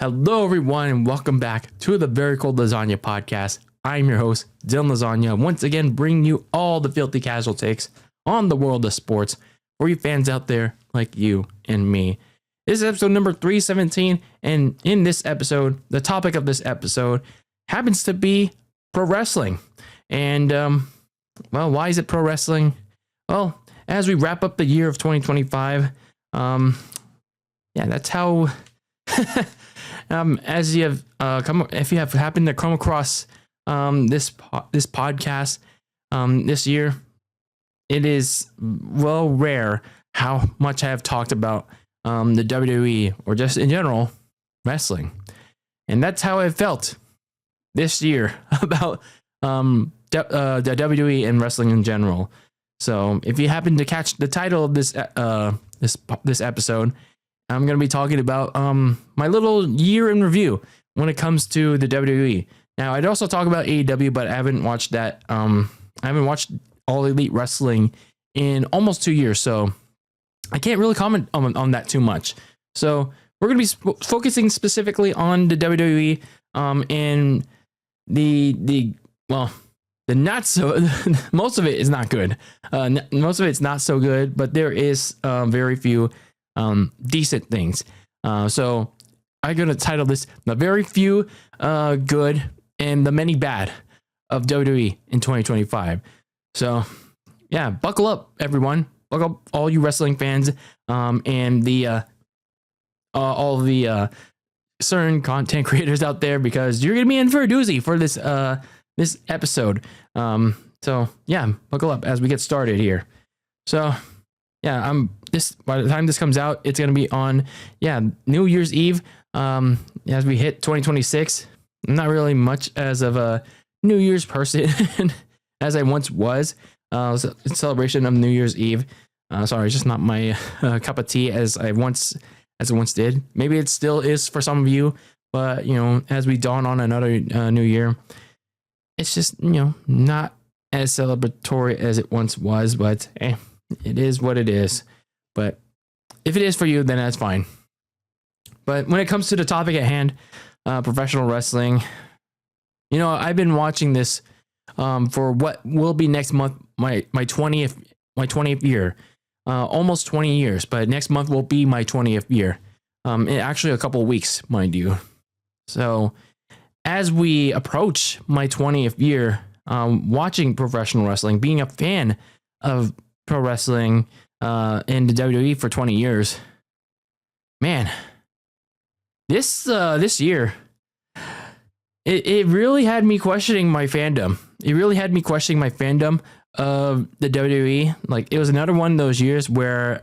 Hello, everyone, and welcome back to the Very Cold Lasagna Podcast. I'm your host, Dylan Lasagna, once again bringing you all the filthy casual takes on the world of sports for you fans out there like you and me. This is episode number 317, and in this episode, the topic of this episode happens to be pro wrestling. And, why is it pro wrestling? Well, as we wrap up the year of 2025, that's how... as you have if you have happened to come across this podcast this year, it is rare how much I have talked about the WWE or just in general wrestling, and that's how I felt this year about the WWE and wrestling in general. So if you happen to catch the title of this episode, I'm going to be talking about my little year in review when it comes to the WWE. Now, I'd also talk about AEW, but I haven't watched that. I haven't watched All Elite Wrestling in almost 2 years, so I can't really comment on that too much. So we're going to be focusing specifically on the WWE and the not so. Most of it is not good. Most of it's not so good, but there is very few decent things. So I'm going to title this The Very Few Good and the Many Bad of WWE in 2025. So yeah, buckle up, everyone. Buckle up, all you wrestling fans and the all the certain content creators out there, because you're going to be in for a doozy for this this episode. So yeah, buckle up as we get started here. So yeah, by the time this comes out, it's gonna be on New Year's Eve. As we hit 2026, I'm not really much as of a New Year's person as I once was. Celebration of New Year's Eve. Sorry, it's just not my cup of tea as I once did. Maybe it still is for some of you, but as we dawn on another new year, it's just not as celebratory as it once was. But hey, it is what it is. But if it is for you, then that's fine. But when it comes to the topic at hand, professional wrestling, I've been watching this for what will be next month, my 20th year, almost 20 years. But next month will be my 20th year. Actually, a couple of weeks, mind you. So as we approach my 20th year, watching professional wrestling, being a fan of pro wrestling in the WWE for 20 years, man, this year it really had me questioning my fandom. It really had me questioning my fandom of the WWE. Like, it was another one of those years where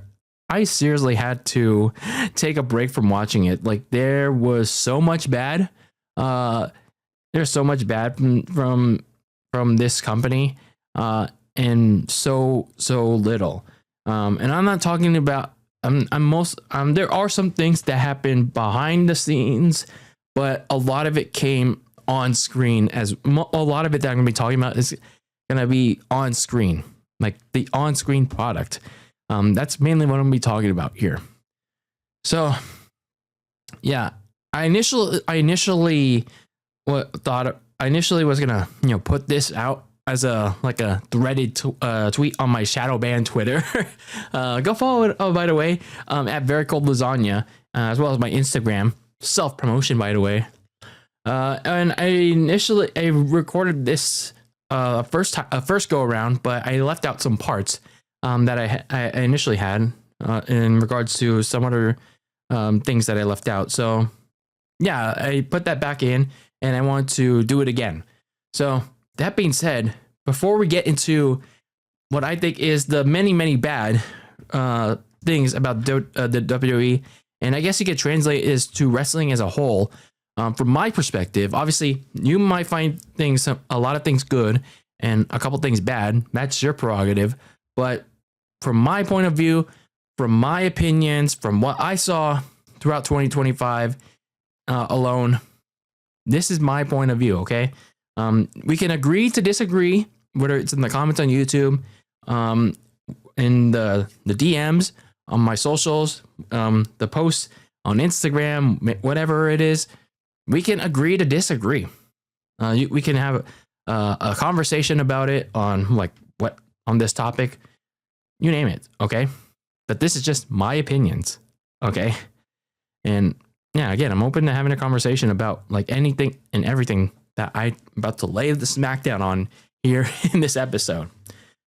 I seriously had to take a break from watching it. Like, there was so much bad. There's so much bad from this company. And so little. And I'm not talking about. There are some things that happen behind the scenes, but a lot of it came on screen. A lot of it that I'm going to be talking about is going to be on screen, like the on-screen product. That's mainly what I'm going to be talking about here. So, yeah, I initially was gonna put this out as a threaded tweet on my shadow banned Twitter. Go follow it, by the way, at Very Cold Lasagna, as well as my Instagram. Self promotion, by the way. And I recorded this first go around, but I left out some parts that I initially had in regards to some other things that I left out. So yeah, I put that back in, and I want to do it again. So that being said, before we get into what I think is the many, many bad things about the WWE, and I guess you could translate it as to wrestling as a whole, from my perspective, obviously you might find a lot of things good and a couple things bad. That's your prerogative. But from my point of view, from my opinions, from what I saw throughout 2025 alone, this is my point of view, okay? We can agree to disagree, whether it's in the comments on YouTube, in the DMs, on my socials, the posts on Instagram, whatever it is, we can agree to disagree. We can have a conversation about it on on this topic, you name it. Okay. But this is just my opinions. Okay. And yeah, again, I'm open to having a conversation about like anything and everything that I'm about to lay the smackdown on here in this episode.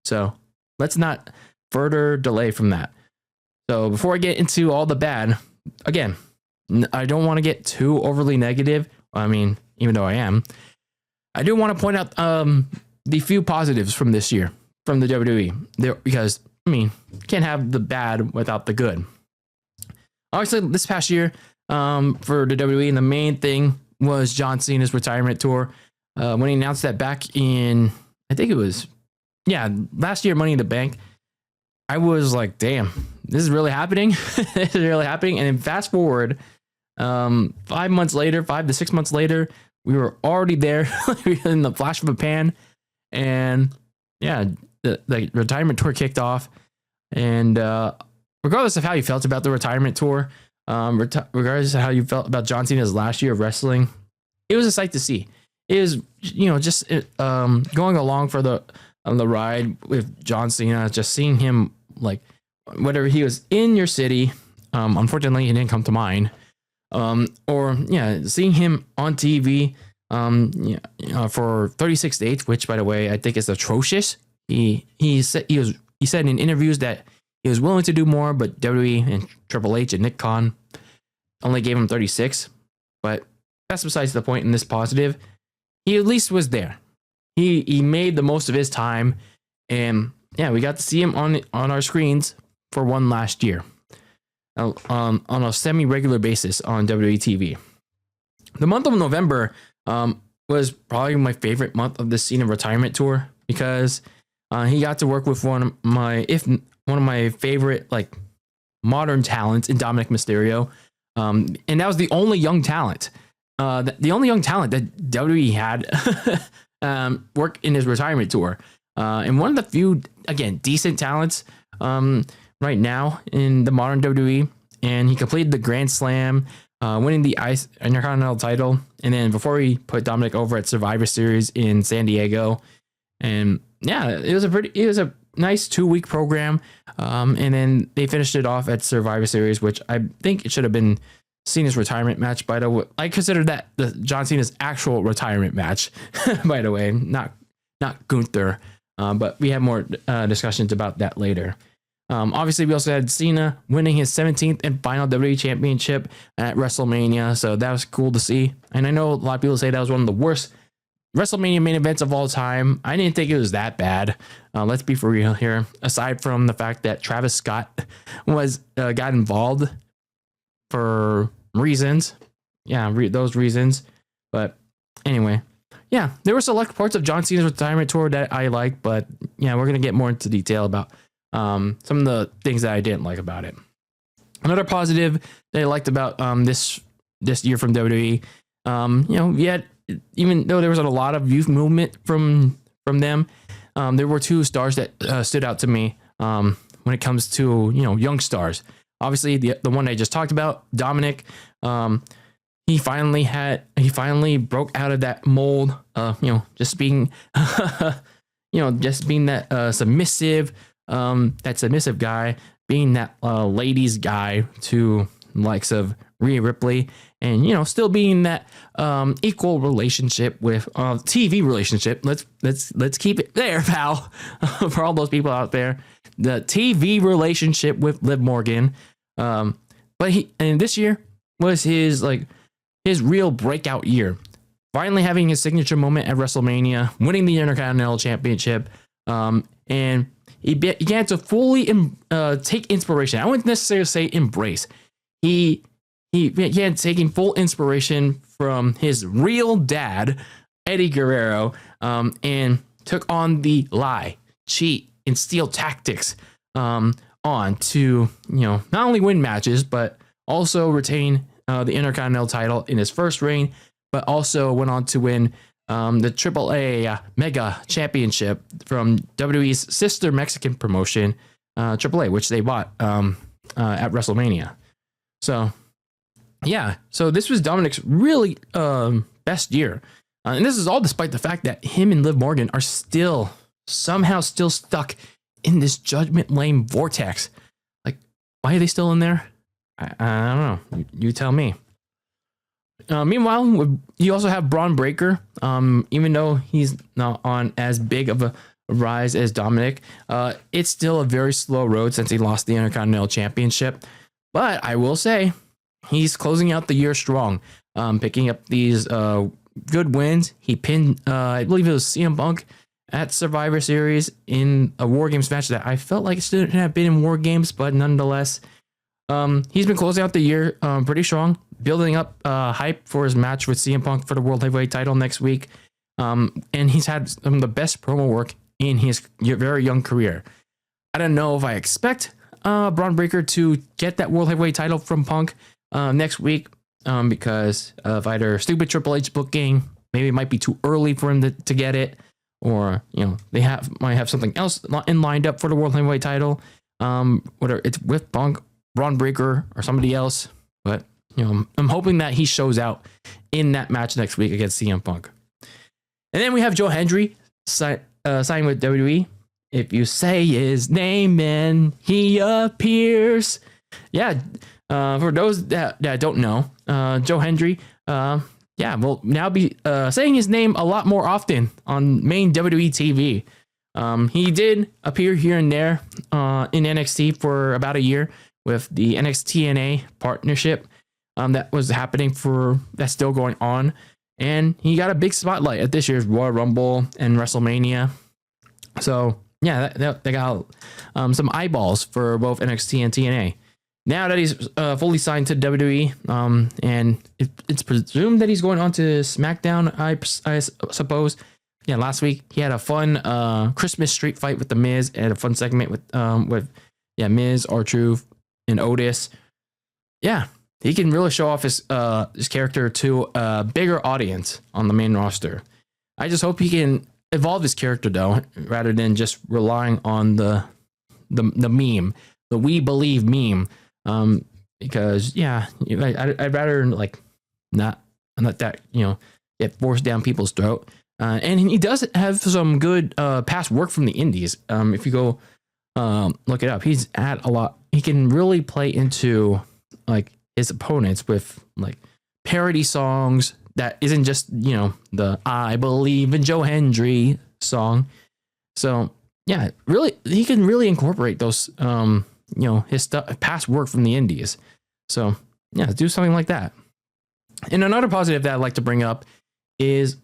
So let's not further delay from that. So before I get into all the bad, again, I don't want to get too overly negative. I mean, even though I am, I do want to point out the few positives from this year from the WWE, because I mean, can't have the bad without the good. Obviously, this past year for the WWE, and the main thing was John Cena's retirement tour. When he announced that back in, I think it was, last year, Money in the Bank, I was like, damn, this is really happening. This is really happening. And then fast forward 5 to 6 months later, we were already there in the flash of a pan. And yeah, the retirement tour kicked off. And regardless of how you felt about the retirement tour, regardless of how you felt about John Cena's last year of wrestling, it was a sight to see. It was, just going along for the ride with John Cena, just seeing him, like, whether he was in your city, unfortunately he didn't come to mine, or seeing him on TV for 36 dates, which, by the way, I think is atrocious. He said in interviews that he was willing to do more, but WWE and Triple H and Nick Khan only gave him 36. But that's besides the point in this positive. He at least was there. He made the most of his time, and yeah, we got to see him on our screens for one last year, on a semi-regular basis on WWE TV. The month of November was probably my favorite month of the Cena retirement tour, because he got to work with one of my favorite like modern talents in Dominic Mysterio, and that was the only young talent. The only young talent that WWE had work in his retirement tour, and one of the few, again, decent talents right now in the modern WWE. And he completed the Grand Slam, winning the Intercontinental title, and then before he put Dominic over at Survivor Series in San Diego. And yeah, it was a nice 2-week program, and then they finished it off at Survivor Series, which I think it should have been Cena's retirement match. By the way, I consider that the John Cena's actual retirement match. By the way, not Gunther, but we have more discussions about that later. Obviously, we also had Cena winning his 17th and final WWE Championship at WrestleMania, so that was cool to see. And I know a lot of people say that was one of the worst WrestleMania main events of all time. I didn't think it was that bad. Let's be for real here. Aside from the fact that Travis Scott got involved for reasons, those reasons. But anyway, yeah, there were select parts of John Cena's retirement tour that I liked, but yeah, we're gonna get more into detail about some of the things that I didn't like about it. Another positive that I liked about this year from WWE, we had, even though there was a lot of youth movement from them, there were 2 stars that stood out to me when it comes to young stars. Obviously, the one I just talked about, Dominic, he finally broke out of that mold, just being that submissive guy, being that ladies guy to likes of Rhea Ripley, and still being that equal relationship with TV relationship. Let's keep it there, pal. For all those people out there, the TV relationship with Liv Morgan. But this year was his real breakout year. Finally having his signature moment at WrestleMania, winning the Intercontinental Championship, and he began to fully take inspiration. I wouldn't necessarily say embrace. He began taking full inspiration from his real dad, Eddie Guerrero, and took on the lie, cheat, and steal tactics on to not only win matches, but also retain the Intercontinental title in his first reign, but also went on to win the AAA Mega Championship from WWE's sister Mexican promotion, AAA, which they bought at WrestleMania. So, yeah, so this was Dominic's really best year. And this is all despite the fact that him and Liv Morgan are somehow still stuck in this Judgment Lane vortex. Like, why are they still in there? I don't know. You tell me. Meanwhile, you also have Braun Breaker. Even though he's not on as big of a rise as Dominic, it's still a very slow road since he lost the Intercontinental Championship. But I will say, he's closing out the year strong, picking up these good wins. He pinned, I believe it was CM Punk at Survivor Series in a War Games match that I felt like it shouldn't have been in War Games, but nonetheless, he's been closing out the year pretty strong, building up hype for his match with CM Punk for the World Heavyweight title next week. And he's had some of the best promo work in his very young career. I don't know if I expect Braun Breaker to get that World Heavyweight title from Punk next week because of either stupid Triple H booking, maybe it might be too early for him to get it, or they might have something else lined up for the World Heavyweight title, whether it's with Punk, Braun Breaker, or somebody else. But I'm hoping that he shows out in that match next week against CM Punk. And then we have Joe Hendry signing with WWE. If you say his name, then he appears. Yeah. For those that don't know, Joe Hendry, will now be saying his name a lot more often on main WWE TV. He did appear here and there in NXT for about a year with the NXT-TNA partnership that was happening that's still going on. And he got a big spotlight at this year's Royal Rumble and WrestleMania. So, yeah, they got some eyeballs for both NXT and TNA. Now that he's fully signed to WWE, and it's presumed that he's going on to SmackDown, I suppose. Yeah, last week he had a fun Christmas street fight with The Miz and a fun segment with Miz, R-Truth, and Otis. Yeah, he can really show off his character to a bigger audience on the main roster. I just hope he can evolve his character though, rather than just relying on the meme, the "We Believe" meme. Because I'd rather not that get forced down people's throat. And he does have some good past work from the indies. If you go look it up, he's at a lot. He can really play into his opponents with parody songs that isn't just the "I Believe in Joe Hendry" song. So yeah, really he can really incorporate those his past work from the indies. So yeah, do something like that. And another positive that I'd like to bring up is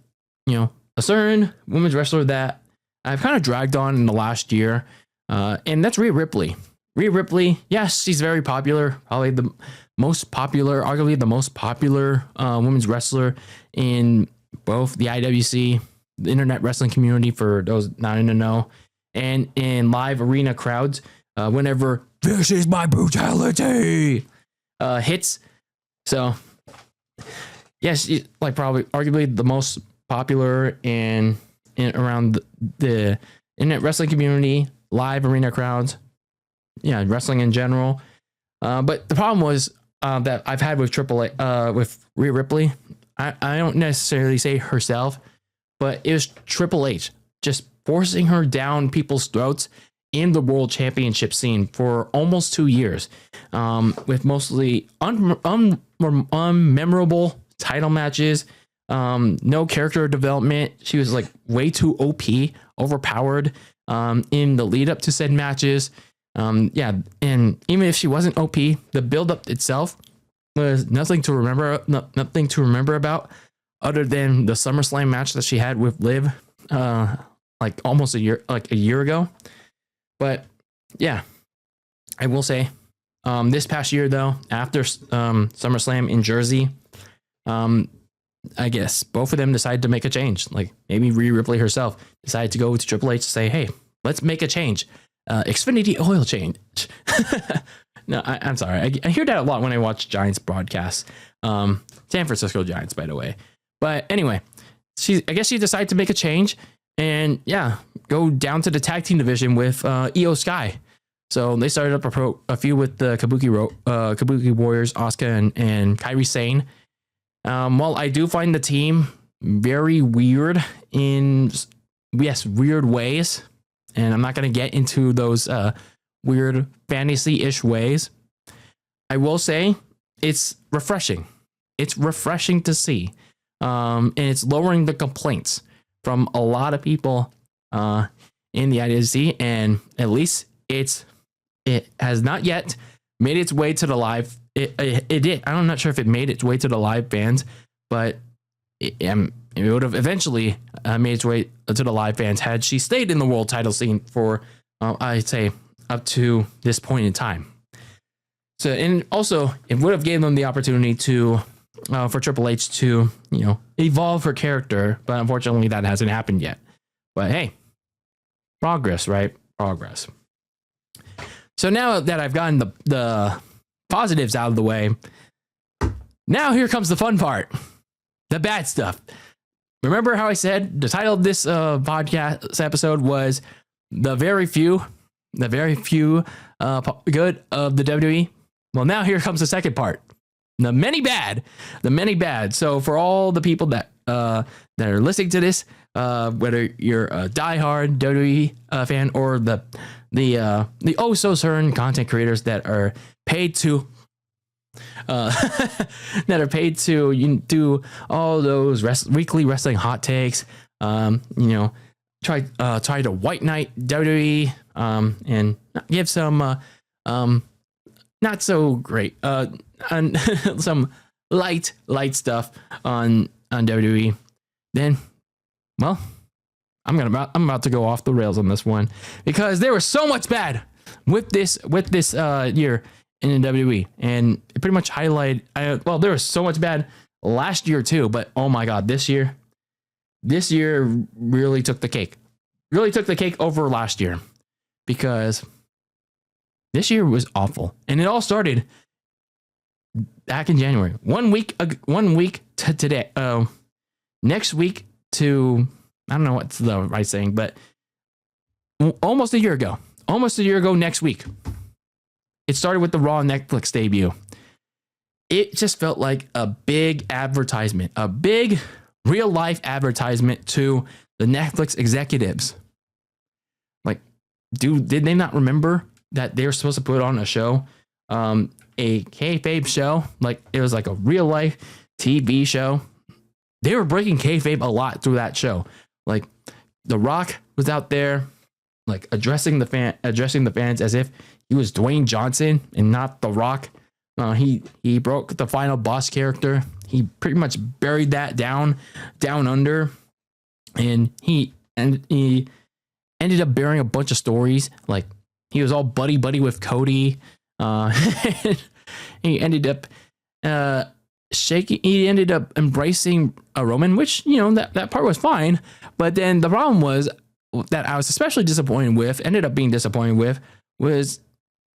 a certain women's wrestler that I've kind of dragged on in the last year, and that's Rhea Ripley. Rhea Ripley, yes, she's very popular, probably arguably the most popular women's wrestler in both the IWC, the internet wrestling community for those not in the know, and in live arena crowds. Whenever "This Is My Brutality" hits. So yes, she's probably arguably the most popular in around the internet wrestling community, live arena crowds, wrestling in general. But the problem was that I've had with with Rhea Ripley, I don't necessarily say herself, but it was Triple H just forcing her down people's throats in the world championship scene for almost 2 years, with mostly unmemorable title matches, no character development. She was way too OP, overpowered in the lead up to said matches. And even if she wasn't OP, the build up itself was nothing to remember about, other than the SummerSlam match that she had with Liv, almost a year ago. But yeah, I will say, this past year though, after SummerSlam in Jersey, I guess both of them decided to make a change. Maybe Rhea Ripley herself decided to go to Triple H to say, "Hey, let's make a change, Xfinity oil change." No, I'm sorry. I hear that a lot when I watch Giants broadcasts. San Francisco Giants, by the way. But anyway, I guess she decided to make a change and go down to the tag team division with Io Sky. So they started up a feud with the Kabuki Warriors, Asuka and Kairi Sane. Well, I do find the team very weird in weird ways, and I'm not going to get into those weird fantasy-ish ways. I will say it's refreshing. It's refreshing to see, and it's lowering the complaints from a lot of people in the IWC, and at least it has not yet made its way to the live. It did. I'm not sure if it made its way to the live fans, but it would have eventually made its way to the live fans had she stayed in the world title scene for, I'd say, up to this point in time. So, and also it would have given them the opportunity to, for Triple H to, evolve her character, but unfortunately that hasn't happened yet. But hey, progress, right? Progress. So now that I've gotten the positives out of the way, now here comes the fun part, the bad stuff. Remember how I said the title of this podcast episode was the very few good of the WWE? Well, now here comes the second part, the many bad. So for all the people that are listening to this, whether you're a diehard WWE fan or the oh so certain content creators that are paid to do all those weekly wrestling hot takes, try to white knight WWE, and give some not so great and some light stuff on WWE. Then, well, I'm about to go off the rails on this one because there was so much bad with this year in the WWE, and it pretty much highlighted. There was so much bad last year too, but oh my god, this year really took the cake. Really took the cake over last year because this year was awful, and it all started back in January. 1 week to today. Next week to, I don't know what's the right saying, but almost a year ago next week, it started with the Raw Netflix debut. It just felt like a big advertisement, a big real life advertisement to the Netflix executives. Like, dude, did they not remember that they were supposed to put on a show, a kayfabe show? Like, it was like a real life TV show. They were breaking kayfabe a lot through that show. Like, The Rock was out there, like addressing the fans as if he was Dwayne Johnson and not The Rock. He broke the final boss character. He pretty much buried that down under, and he ended up burying a bunch of stories. Like, he was all buddy with Cody. He ended up He ended up embracing a Roman, which, that part was fine. But then the problem was that I was especially ended up being disappointed with, was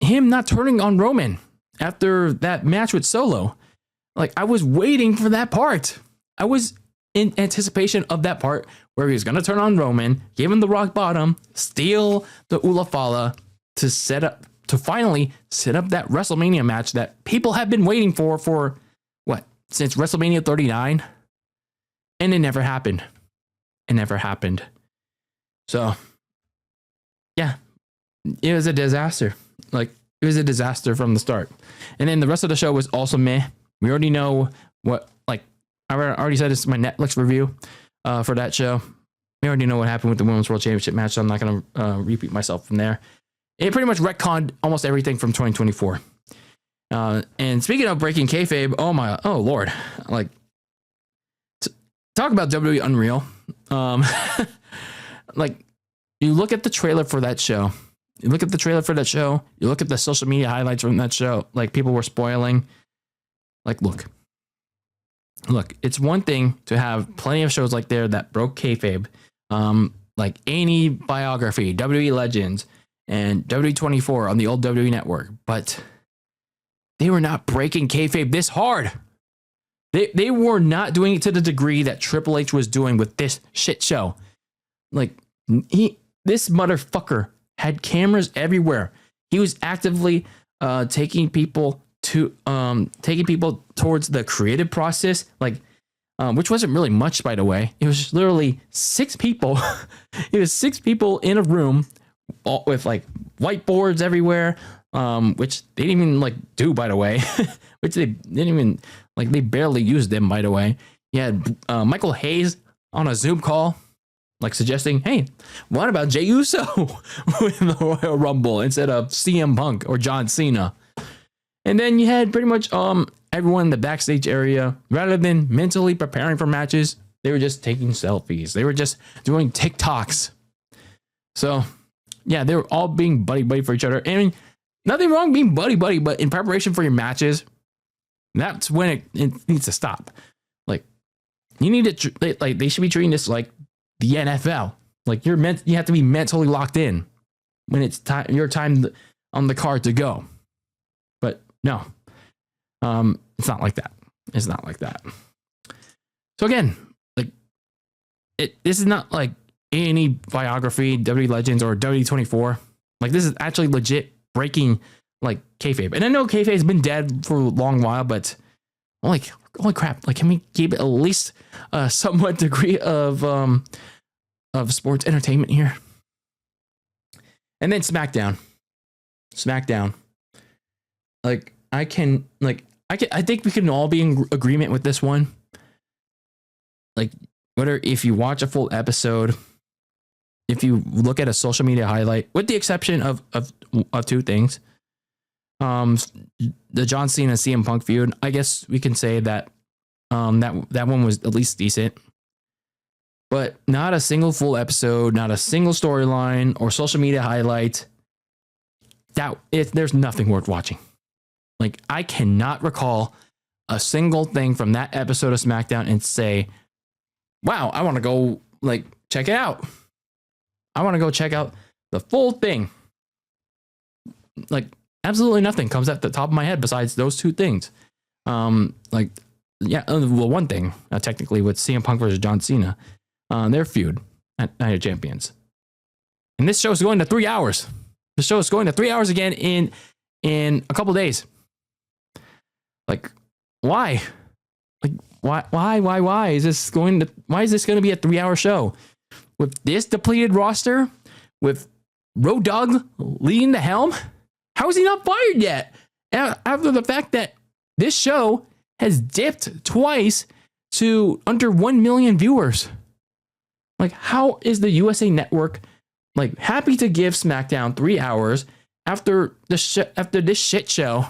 him not turning on Roman after that match with Solo. Like, I was waiting for that part. I was in anticipation of that part where he was going to turn on Roman, give him the rock bottom, steal the Ula Fala to finally set up that WrestleMania match that people have been waiting for what, since WrestleMania 39? And it never happened. So, yeah, it was a disaster. Like, it was a disaster from the start. And then the rest of the show was also meh. We already know what, like, I already said this is my Netflix review for that show. We already know what happened with the Women's World Championship match, so I'm not going to repeat myself from there. It pretty much retconned almost everything from 2024. And speaking of breaking kayfabe, oh Lord, like, talk about WWE Unreal. Like, you look at the trailer for that show. You look at the social media highlights from that show. Like, people were spoiling. Like, look, it's one thing to have plenty of shows like there that broke kayfabe, like A&E Biography, WWE Legends, and WWE24 on the old WWE Network, but they were not breaking kayfabe this hard. They were not doing it to the degree that Triple H was doing with this shit show. Like, this motherfucker had cameras everywhere. he was actively taking people towards the creative process, which wasn't really much, by the way. It was just literally 6 people. It was 6 people in a room with like whiteboards everywhere, which they didn't even do, by the way, which they didn't even they barely used them, by the way. You had Michael Hayes on a Zoom call, suggesting, hey, what about Jey Uso in the Royal Rumble instead of CM Punk or John Cena? And then you had pretty much everyone in the backstage area, rather than mentally preparing for matches, they were just taking selfies. They were just doing TikToks. So, yeah, they were all being buddy-buddy for each other. I mean, nothing wrong being buddy-buddy, but in preparation for your matches, that's when it needs to stop. You need to, they should be treating this like the NFL. You have to be mentally locked in when it's your time on the card to go. But no, it's not like that. It's not like that. So again, this is not like any biography, WWE Legends or WWE24. This is actually legit breaking kayfabe. And I know kayfabe has been dead for a long while, but holy crap! Can we keep at least a somewhat degree of sports entertainment here? And then SmackDown. I think we can all be in agreement with this one. Whether if you watch a full episode, if you look at a social media highlight, with the exception of 2 things. The John Cena CM Punk feud, I guess we can say that that one was at least decent, but not a single full episode, not a single storyline or social media highlight. There's nothing worth watching. I cannot recall a single thing from that episode of SmackDown and say, wow, I want to go check it out. I want to go check out the full thing. Absolutely nothing comes at the top of my head besides those 2 things. One thing, technically, with CM Punk versus John Cena, their feud at Night of Champions. And this show is going to 3 hours. The show is going to 3 hours again in a couple days. Why? Why is this going to be a 3-hour show? With this depleted roster, with Road Dogg leading the helm? How is he not fired yet? After the fact that this show has dipped twice to under 1 million viewers. How is the USA Network happy to give SmackDown 3 hours after this shit show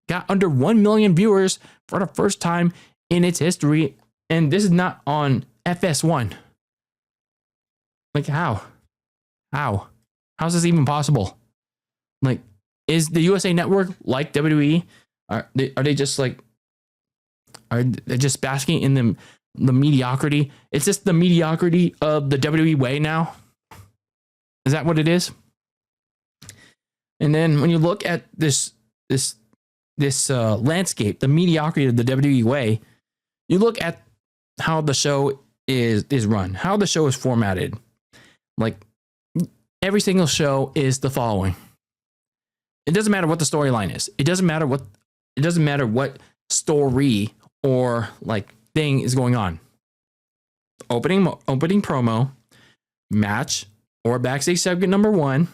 got under 1 million viewers for the first time in its history, and this is not on FS1? How? How's this even possible? Is the USA Network like WWE? Are they just are they just basking in the mediocrity? It's just the mediocrity of the WWE way now. Is that what it is? And then when you look at this landscape, the mediocrity of the WWE way, you look at how the show is run, how the show is formatted. Every single show is the following. It doesn't matter what the storyline is. It doesn't matter what story or thing is going on. Opening promo, match or backstage segment number 1,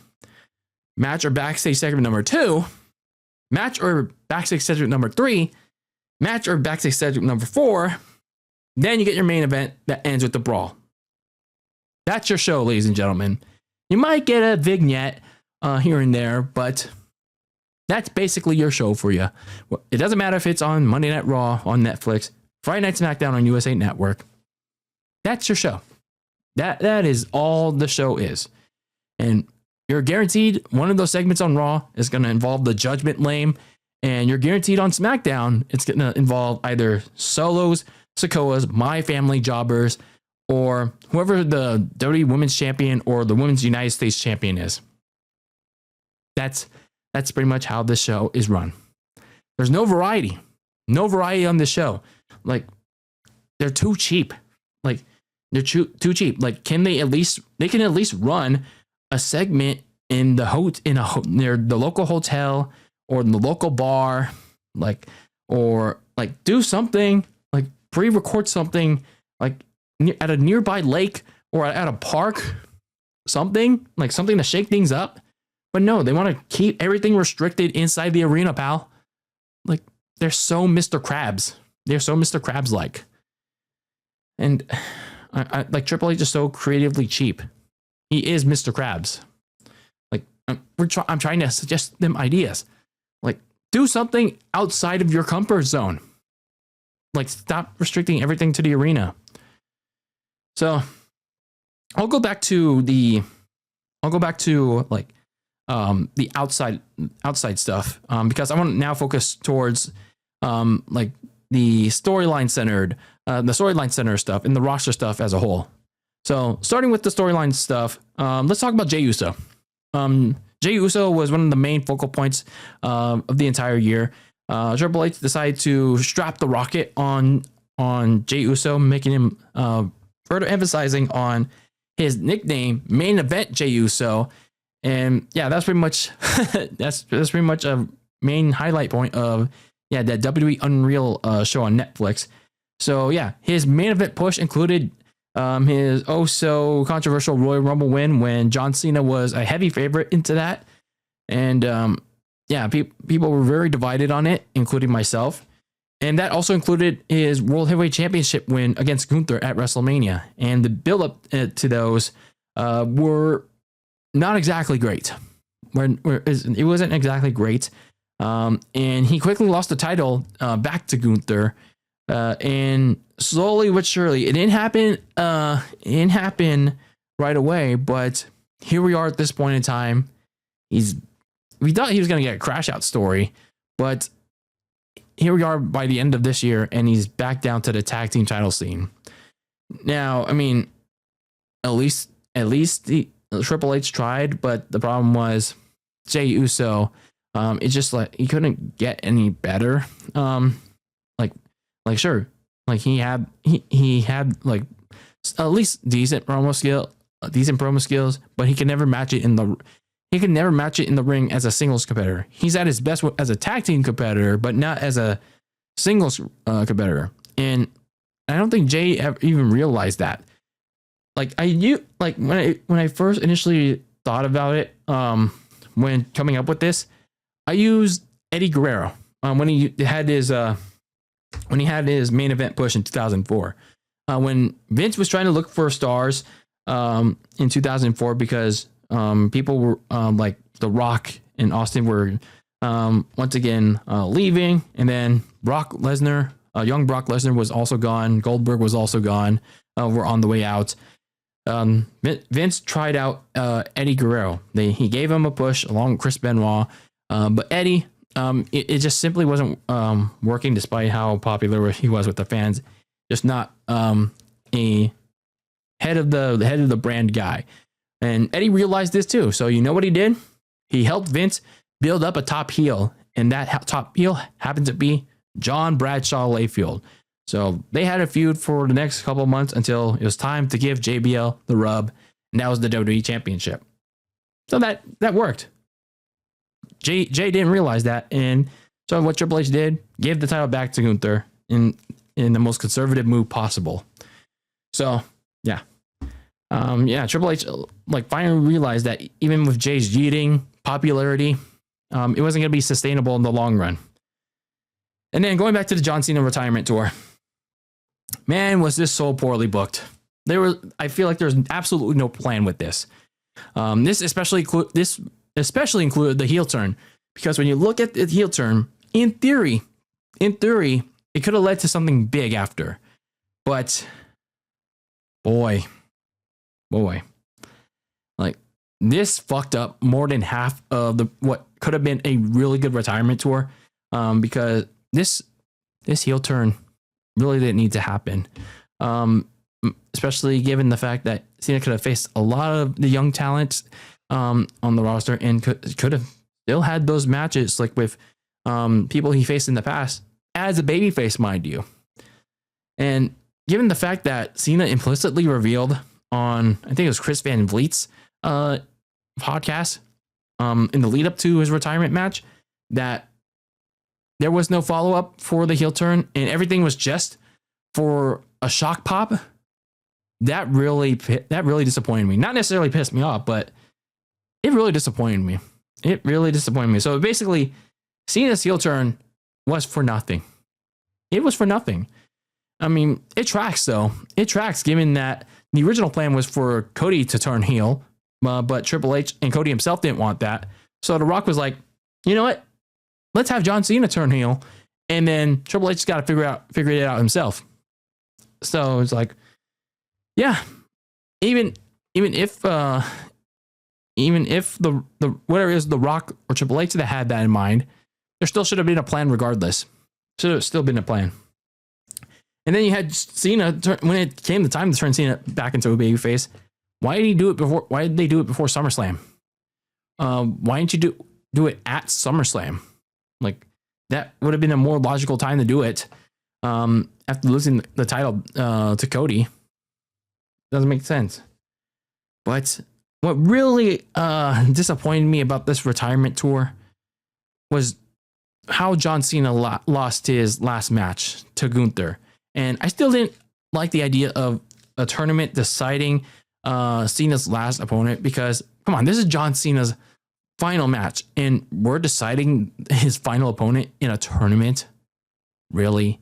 match or backstage segment number 2, match or backstage segment number 3, match or backstage segment number 4. Then you get your main event that ends with the brawl. That's your show, ladies and gentlemen. You might get a vignette here and there, but that's basically your show for you. It doesn't matter if it's on Monday Night Raw on Netflix, Friday Night SmackDown on USA Network. That's your show. That is all the show is. And you're guaranteed one of those segments on Raw is going to involve the Judgment Lane, and you're guaranteed on SmackDown it's going to involve either Solos, Sikoas, My Family Jobbers, or whoever the WWE Women's Champion or the Women's United States Champion is. That's pretty much how this show is run. There's no variety. No variety on this show. They're too cheap. They're too cheap. They can at least run a segment in near the local hotel or in the local bar, or do something, pre-record something at a nearby lake or at a park, something to shake things up. But no, they want to keep everything restricted inside the arena, pal. They're so Mr. Krabs. They're so Mr. Krabs like. And I Triple H is so creatively cheap. He is Mr. Krabs. I'm trying to suggest them ideas. Do something outside of your comfort zone. Stop restricting everything to the arena. So I'll go back to the outside stuff, because I want to now focus towards the storyline center stuff and the roster stuff as a whole. So starting with the storyline stuff, let's talk about Jey Uso. Jey Uso was one of the main focal points of the entire year. Triple H decided to strap the rocket on Jey Uso, making him further emphasizing on his nickname, Main Event Jey Uso. And yeah, that's pretty much that's pretty much a main highlight point of that WWE Unreal show on Netflix. So yeah, his main event push included his so controversial Royal Rumble win when John Cena was a heavy favorite into that. And people were very divided on it, including myself. And that also included his World Heavyweight Championship win against Gunther at WrestleMania. And the build-up to those were not exactly great. It wasn't exactly great. And he quickly lost the title back to Gunther. And slowly but surely, it didn't happen right away, but here we are at this point in time. We thought he was going to get a crash out story, but here we are by the end of this year, and he's back down to the tag team title scene. Now, I mean, at least the Triple H tried, but the problem was Jey Uso. It's just he couldn't get any better. Sure, he had at least decent promo skills, but he could never match it in the ring as a singles competitor. He's at his best as a tag team competitor, but not as a singles competitor. And I don't think Jey ever even realized that. When I first initially thought about it, when coming up with this, I used Eddie Guerrero when he had his main event push in 2004. When Vince was trying to look for stars in 2004, because people were The Rock and Austin were once again leaving, and then young Brock Lesnar was also gone. Goldberg was also gone. We're on the way out. Vince tried out Eddie Guerrero. He gave him a push along with Chris Benoit, but Eddie, it just simply wasn't working, despite how popular he was with the fans. Just not a head of the brand guy. And Eddie realized this too. So you know what he did? He helped Vince build up a top heel, and that top heel happened to be John Bradshaw Layfield. So they had a feud for the next couple of months until it was time to give JBL the rub, and that was the WWE Championship. So that worked. Jey didn't realize that, and so what Triple H did, gave the title back to Gunther in the most conservative move possible. So yeah. Triple H finally realized that even with Jey's yeeting popularity, it wasn't going to be sustainable in the long run. And then going back to the John Cena retirement tour, man, was this so poorly booked. I feel like there's absolutely no plan with this. This especially included the heel turn, because when you look at the heel turn, in theory, it could have led to something big after, but boy, this fucked up more than half of what could have been a really good retirement tour, because this heel turn really didn't need to happen, especially given the fact that Cena could have faced a lot of the young talents on the roster, and could have still had those matches with people he faced in the past as a babyface, mind you. And given the fact that Cena implicitly revealed on, I think it was Chris Van Vliet's podcast, in the lead up to his retirement match that there was no follow up for the heel turn and everything was just for a shock pop, that really disappointed me. Not necessarily pissed me off, but it really disappointed me. So basically, Cena's heel turn was for nothing. It was for nothing. I mean, it tracks though. It tracks given that the original plan was for Cody to turn heel, but Triple H and Cody himself didn't want that. So The Rock was like, you know what? Let's have John Cena turn heel, and then Triple H's got to figure it out himself. So it's like, yeah, even if the whatever it is, The Rock or Triple H that had that in mind, there still should have been a plan regardless. Should have still been a plan. And then you had Cena when it came the time to turn Cena back into a babyface. Why did he do it before? Why did they do it before SummerSlam? Why didn't you do it at SummerSlam? Like that would have been a more logical time to do it. After losing the title to Cody, doesn't make sense. But what really disappointed me about this retirement tour was how John Cena lost his last match to Gunther. And I still didn't like the idea of a tournament deciding Cena's last opponent because, come on, this is John Cena's final match and we're deciding his final opponent in a tournament. Really?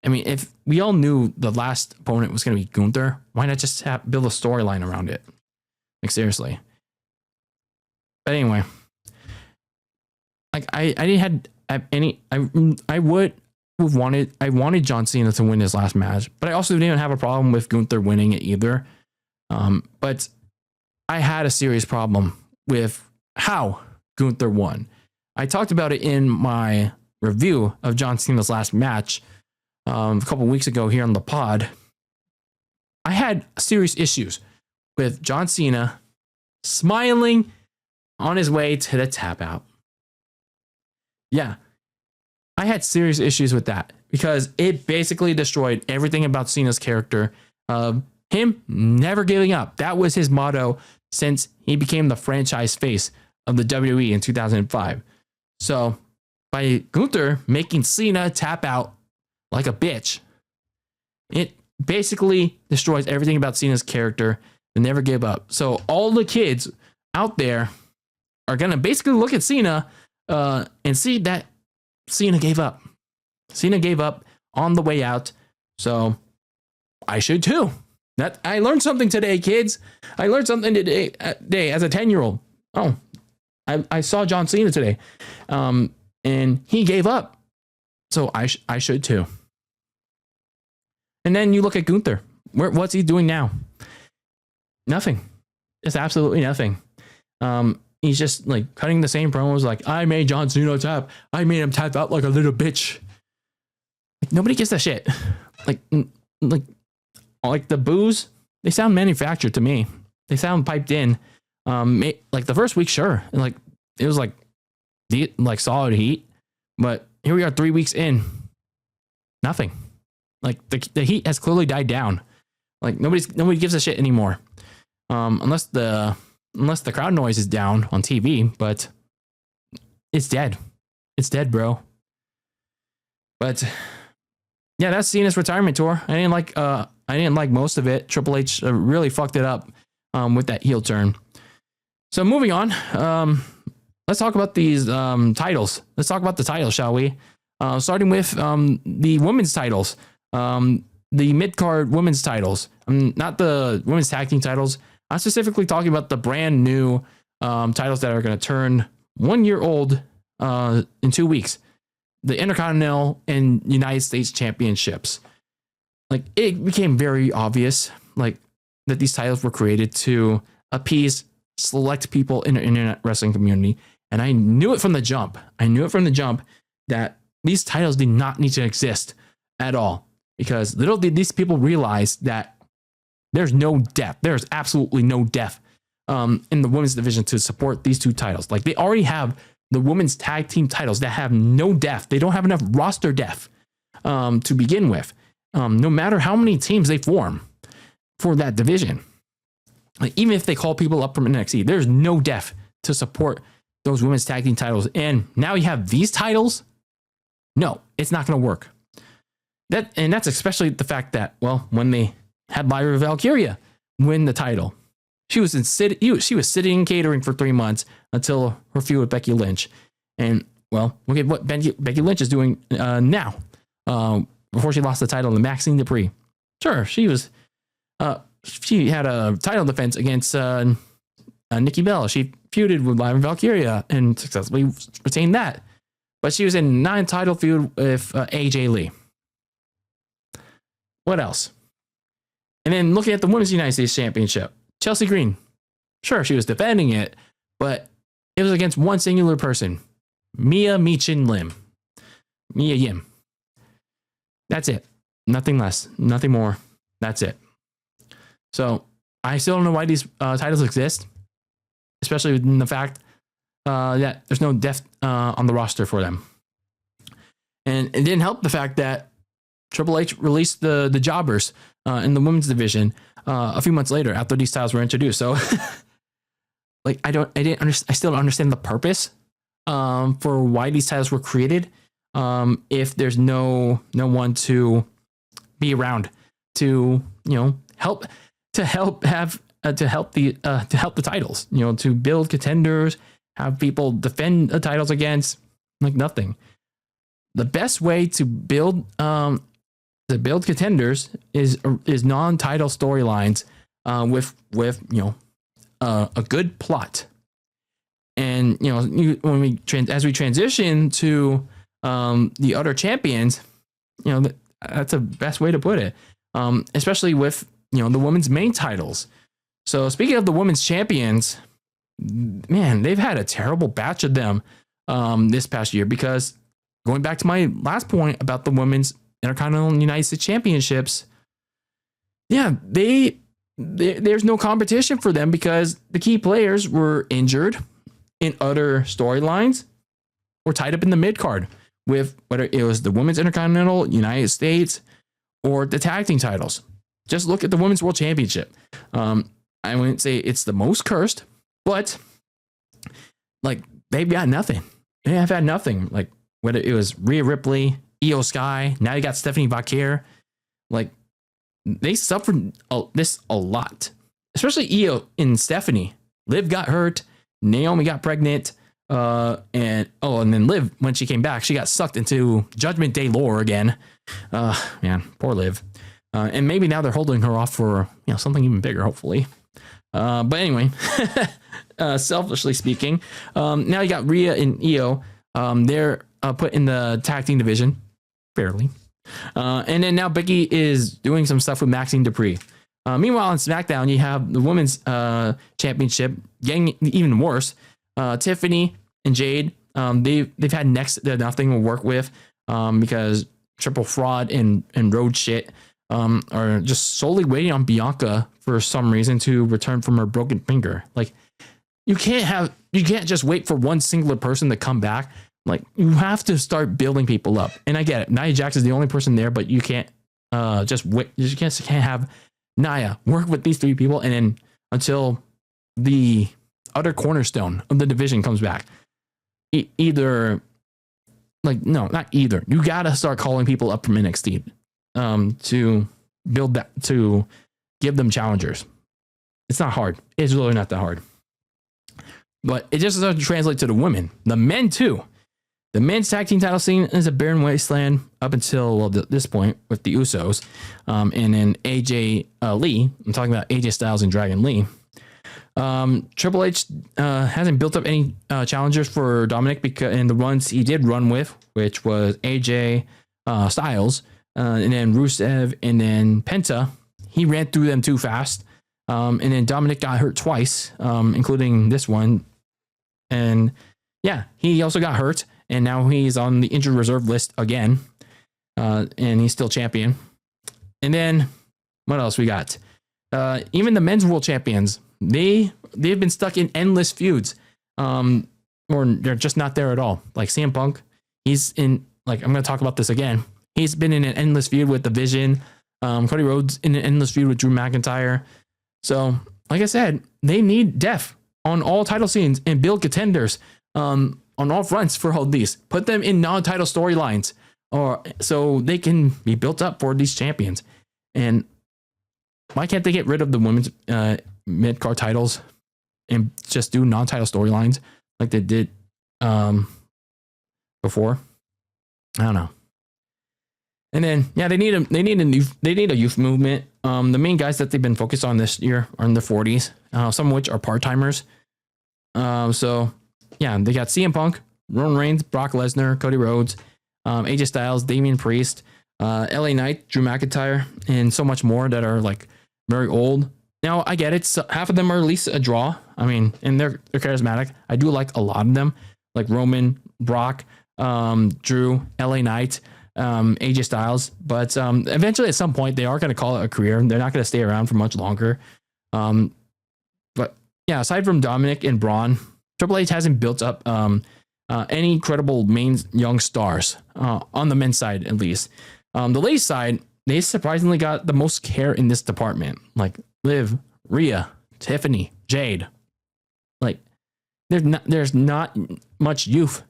I mean, if we all knew the last opponent was going to be Gunther, why not just build a storyline around it? Like, seriously. But anyway, like I didn't have any. I would have wanted. I wanted John Cena to win his last match, but I also didn't have a problem with Gunther winning it either. But I had a serious problem with how Gunther won. I talked about it in my review of John Cena's last match a couple weeks ago here on the pod. I had serious issues with John Cena smiling on his way to the tap out. Yeah, I had serious issues with that because it basically destroyed everything about Cena's character of him never giving up. That was his motto since he became the franchise face of the WWE in 2005. So by Gunther making Cena tap out like a bitch, it basically destroys everything about Cena's character and never give up. So all the kids out there are going to basically look at Cena and see that Cena gave up. Cena gave up on the way out. So I should too. That I learned something today, kids. I learned something today as a 10-year-old. Oh, I saw John Cena today. And he gave up. So I should too. And then you look at Gunther. What's he doing now? Nothing. It's absolutely nothing. He's just like cutting the same promos like, I made John Cena tap. I made him tap out like a little bitch. Like, nobody gives a shit. Like the boos, they sound manufactured to me. They sound piped in. Like the first week, sure. And like it was like solid heat. But here we are 3 weeks in. Nothing. Like the heat has clearly died down. Like nobody gives a shit anymore. Unless the crowd noise is down on TV, but it's dead. It's dead, bro. But yeah, that's Cena's retirement tour. I didn't like most of it. Triple H really fucked it up with that heel turn. So moving on, let's talk about these titles. Let's talk about the titles, shall we? Starting with the women's titles, the mid-card women's titles. Not the women's tag team titles. I'm specifically talking about the brand new titles that are going to turn 1 year old in 2 weeks. The Intercontinental and United States Championships. Like, it became very obvious, like, that these titles were created to appease select people in the internet wrestling community. And I knew it from the jump. That these titles did not need to exist at all. Because little did these people realize that there's no depth. There's absolutely no depth in the women's division to support these two titles. Like, they already have the women's tag team titles that have no depth. They don't have enough roster depth to begin with. No matter how many teams they form for that division. Like, even if they call people up from NXT, there's no depth to support those women's tag team titles, and now you have these titles. No, it's not going to work. That's especially the fact that, well, when they had Lyra Valkyria win the title, she was sitting in catering for 3 months until her feud with Becky Lynch. And, well, look at what Becky Lynch is doing now. Before she lost the title to Maxine Dupree. Sure, she had a title defense against Nikki Bella. She feuded with Lyra Valkyria and successfully retained that. But she was in a non-title feud with AJ Lee. What else? And then looking at the Women's United States Championship, Chelsea Green. Sure, she was defending it, but it was against one singular person, Mia Yim. That's it. Nothing less, nothing more. That's it. So I still don't know why these titles exist, especially in the fact that there's no depth on the roster for them. And it didn't help the fact that Triple H released the jobbers in the women's division a few months later after these titles were introduced. So, like, I still don't understand the purpose for why these titles were created. If there's no one to be around to help the titles, to build contenders, have people defend the titles against, like, nothing. The best way to build contenders is non-title storylines with a good plot. And as we transition to the other champions, that's the best way to put it. Especially with the women's main titles. So speaking of the women's champions, man, they've had a terrible batch of them this past year, because going back to my last point about the women's Intercontinental United States Championships, yeah, there's no competition for them because the key players were injured in other storylines or tied up in the mid card with whether it was the women's Intercontinental United States or the tag team titles. Just look at the Women's World Championship. I wouldn't say it's the most cursed, but like they've got nothing. They have had nothing. Like whether it was Rhea Ripley, Io Sky, now you got Stephanie Vaquer. Like they suffered this a lot, especially Io and Stephanie. Liv got hurt, Naomi got pregnant, and then Liv, when she came back, she got sucked into Judgment Day lore again. Man, poor Liv. And maybe now they're holding her off for something even bigger, hopefully. But anyway, selfishly speaking, now you got Rhea and Io. They're put in the tag team division, barely. And then now Becky is doing some stuff with Maxine Dupree. Meanwhile, on SmackDown, you have the women's championship getting even worse. Tiffany and Jade, they've had next to nothing to work with because Triple Fraud and Road shit are just solely waiting on Bianca for some reason to return from her broken finger. Like you can't just wait for one singular person to come back. Like you have to start building people up. And I get it. Nia Jax is the only person there, but you can't just wait. You can't have Nia work with these three people and then until the other cornerstone of the division comes back. Either like, no, not either. You got to start calling people up from NXT to build that, to give them challengers. It's not hard. It's really not that hard. But it just doesn't translate to the women. The men too. The men's tag team title scene is a barren wasteland up until this point with the Usos. And then AJ Lee. I'm talking about AJ Styles and Dragon Lee. Triple H hasn't built up any challengers for Dominic because in the ones he did run with, which was AJ Styles, and then Rusev, and then Penta. He ran through them too fast. And then Dominic got hurt twice, including this one. And yeah, he also got hurt. And now he's on the injured reserve list again. And he's still champion. And then what else we got? Even the men's world champions, they've been stuck in endless feuds. Or they're just not there at all. Like CM Punk, he's in, like, I'm going to talk about this again. He's been in an endless feud with The Vision. Cody Rhodes in an endless feud with Drew McIntyre. So, like I said, they need depth on all title scenes and build contenders on all fronts for all these. Put them in non-title storylines, or so they can be built up for these champions. And why can't they get rid of the women's mid-card titles and just do non-title storylines like they did before? I don't know. And then they need a youth movement. The main guys that they've been focused on this year are in the 40s, some of which are part-timers. So yeah, they got CM Punk, Roman Reigns, Brock Lesnar, Cody Rhodes, AJ Styles, Damian Priest, LA Knight, Drew McIntyre, and so much more that are like very old. Now I get it. So half of them are at least a draw. I mean, and they're charismatic. I do like a lot of them, like Roman, Brock, Drew, LA Knight, AJ Styles. But eventually, at some point, they are going to call it a career. They're not going to stay around for much longer. But yeah, aside from Dominic and Braun, Triple H hasn't built up any credible main young stars on the men's side, at least. The ladies' side, they surprisingly got the most care in this department, like Liv, Rhea, Tiffany, Jade. Like there's not much youth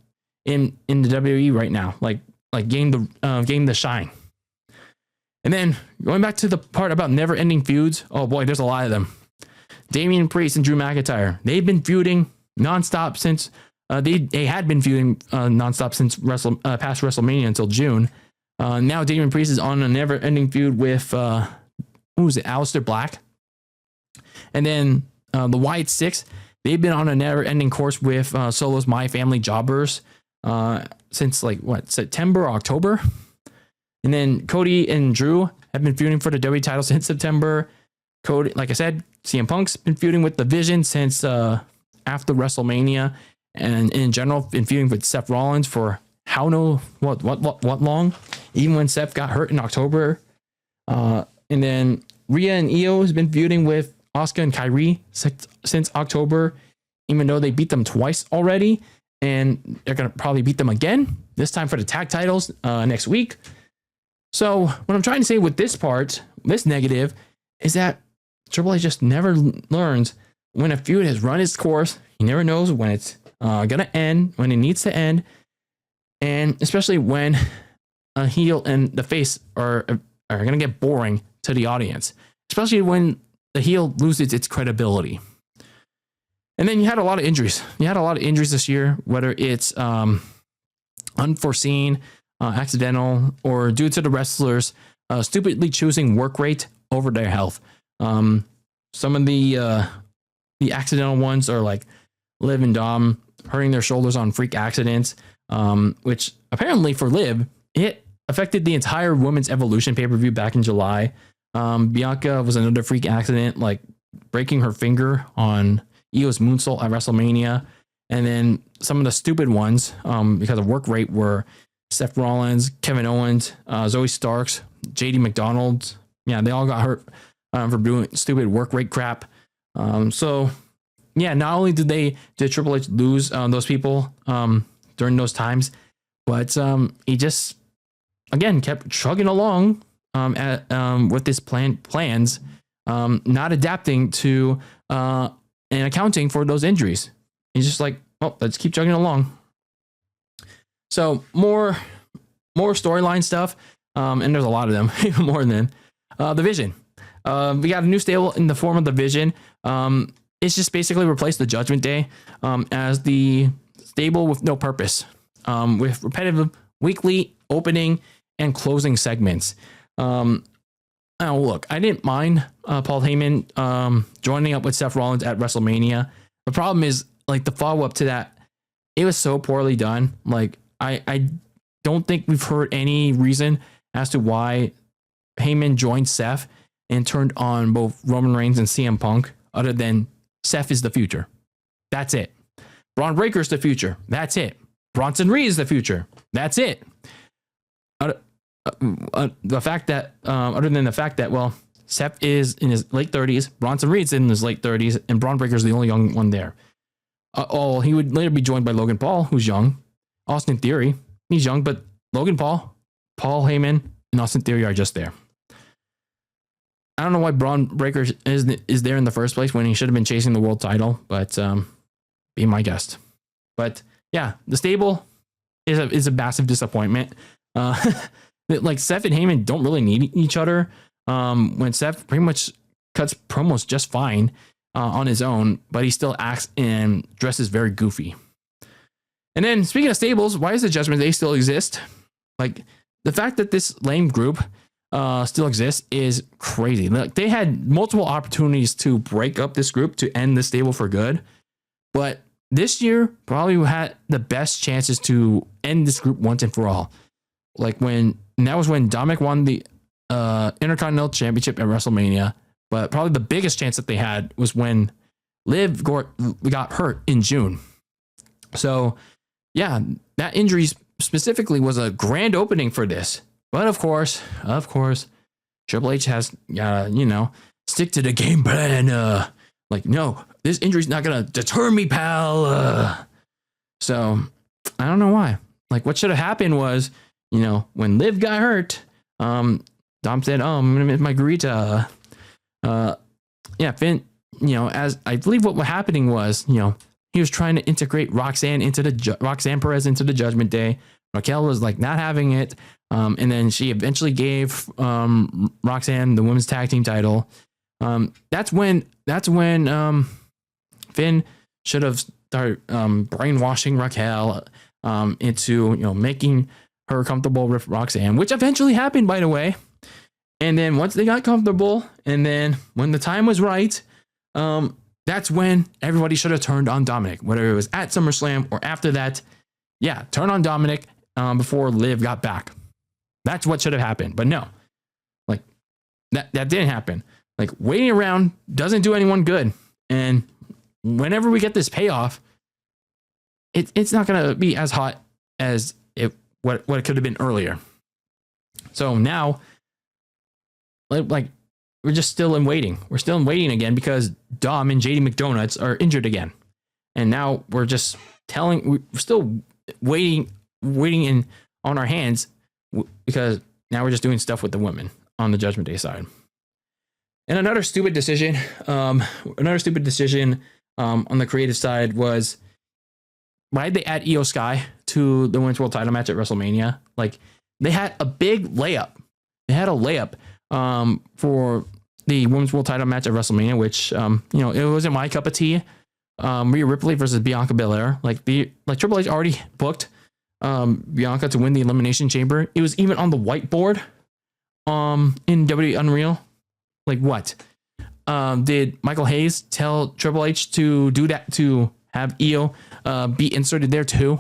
in the WWE right now. Like getting the shine. And then going back to the part about never-ending feuds. Oh boy, there's a lot of them. Damian Priest and Drew McIntyre. They've been feuding nonstop since they had been feuding nonstop since past WrestleMania until June. Now Damian Priest is on a never-ending feud with who was it? Aleister Black. And then the Wyatt Six. They've been on a never-ending course with Solo's My Family Jobbers since September or October. And then Cody and Drew have been feuding for the WWE title since September. Cody, like I said, CM Punk's been feuding with the Vision since after WrestleMania, and in general been feuding with Seth Rollins for what long, even when Seth got hurt in October. And then Rhea and Io has been feuding with Asuka and Kairi since October, even though they beat them twice already, and they're gonna probably beat them again, this time for the tag titles next week. So what I'm trying to say with this part, this negative, is that Triple H just never learns when a feud has run its course. He never knows when it's gonna end, when it needs to end, and especially when a heel and the face are gonna get boring to the audience, especially when the heel loses its credibility. And then you had a lot of injuries. This year, whether it's unforeseen, accidental, or due to the wrestlers stupidly choosing work rate over their health. Some of the accidental ones are like Liv and Dom hurting their shoulders on freak accidents, which apparently for Liv, it affected the entire Women's Evolution pay-per-view back in July. Bianca was another freak accident, like breaking her finger on Io's moonsault at WrestleMania. And then some of the stupid ones, because of work rate, were Seth Rollins, Kevin Owens, Zoe Starks, JD McDonald. Yeah, they all got hurt for doing stupid work rate crap. So yeah, not only did Triple H lose those people during those times, but he just again kept chugging along with his plans, not adapting to and accounting for those injuries. He's just like, well, let's keep chugging along. So more storyline stuff, and there's a lot of them, even more than the Vision. We got a new stable in the form of the Vision. It's just basically replaced the Judgment Day as the stable with no purpose, with repetitive weekly opening and closing segments. Now, look, I didn't mind Paul Heyman joining up with Seth Rollins at WrestleMania. The problem is, like, the follow-up to that, it was so poorly done. Like, I don't think we've heard any reason as to why Heyman joined Seth and turned on both Roman Reigns and CM Punk, other than Seth is the future. That's it. Braun Breaker's the future. That's it. Bronson Reed is the future. That's it. The fact that, other than the fact that, well, Seth is in his late 30s, Bronson Reed's in his late 30s, and Braun Breaker's the only young one there. He would later be joined by Logan Paul, who's young. Austin Theory, he's young, but Logan Paul, Paul Heyman, and Austin Theory are just there. I don't know why Braun Breaker is there in the first place when he should have been chasing the world title, but be my guest. But yeah, the stable is a massive disappointment. Like Seth and Heyman don't really need each other. When Seth pretty much cuts promos just fine on his own, but he still acts and dresses very goofy. And then speaking of stables, why does the Judgment Day still exist? Like the fact that this lame group still exists is crazy. Like they had multiple opportunities to break up this group to end the stable for good, but this year probably had the best chances to end this group once and for all. Like that was when Dominic won the Intercontinental Championship at WrestleMania, but probably the biggest chance that they had was when Liv got hurt in June. So yeah, that injury specifically was a grand opening for this. But of course, Triple H has stick to the game plan. Like, no, this injury's not gonna deter me, pal. So I don't know why. Like, what should have happened was, when Liv got hurt, Dom said, "Oh, I'm gonna miss my Margarita." Finn, as I believe what was happening was, he was trying to integrate Roxanne Perez into the Judgment Day. Raquel was like not having it. And then she eventually gave Roxanne the women's tag team title. That's when Finn should have started brainwashing Raquel into making her comfortable with Roxanne, which eventually happened, by the way. And then once they got comfortable, and then when the time was right, that's when everybody should have turned on Dominic, whether it was at SummerSlam or after that. Yeah, turn on Dominic before Liv got back. That's what should have happened. But no, like that didn't happen. Like waiting around doesn't do anyone good. And whenever we get this payoff, it's not going to be as hot as what it could have been earlier. So now, like we're just still in waiting. We're still in waiting again because Dom and JD McDonuts are injured again. And now we're just we're still waiting on our hands because now we're just doing stuff with the women on the Judgment Day side. And another stupid decision on the creative side was, why did they add Io Sky to the Women's World Title match at WrestleMania? Like they had a big layup. They had a layup for the Women's World Title match at WrestleMania, which it wasn't my cup of tea. Rhea Ripley versus Bianca Belair. Like Triple H already booked Bianca to win the Elimination Chamber. It was even on the whiteboard in WWE Unreal. Like what? Did Michael Hayes tell Triple H to do that, to have Io be inserted there too?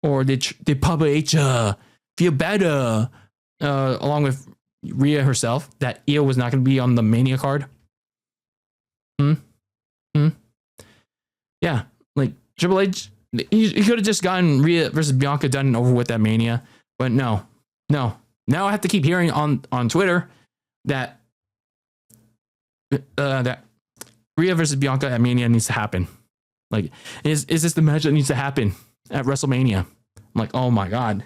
Or did Papa H feel better along with Rhea herself that Io was not going to be on the Mania card? Yeah, like Triple H, he could have just gotten Rhea versus Bianca done and over with at Mania, but no. Now I have to keep hearing on Twitter that that Rhea versus Bianca at Mania needs to happen. Like, is this the match that needs to happen at WrestleMania? I'm like, oh my god,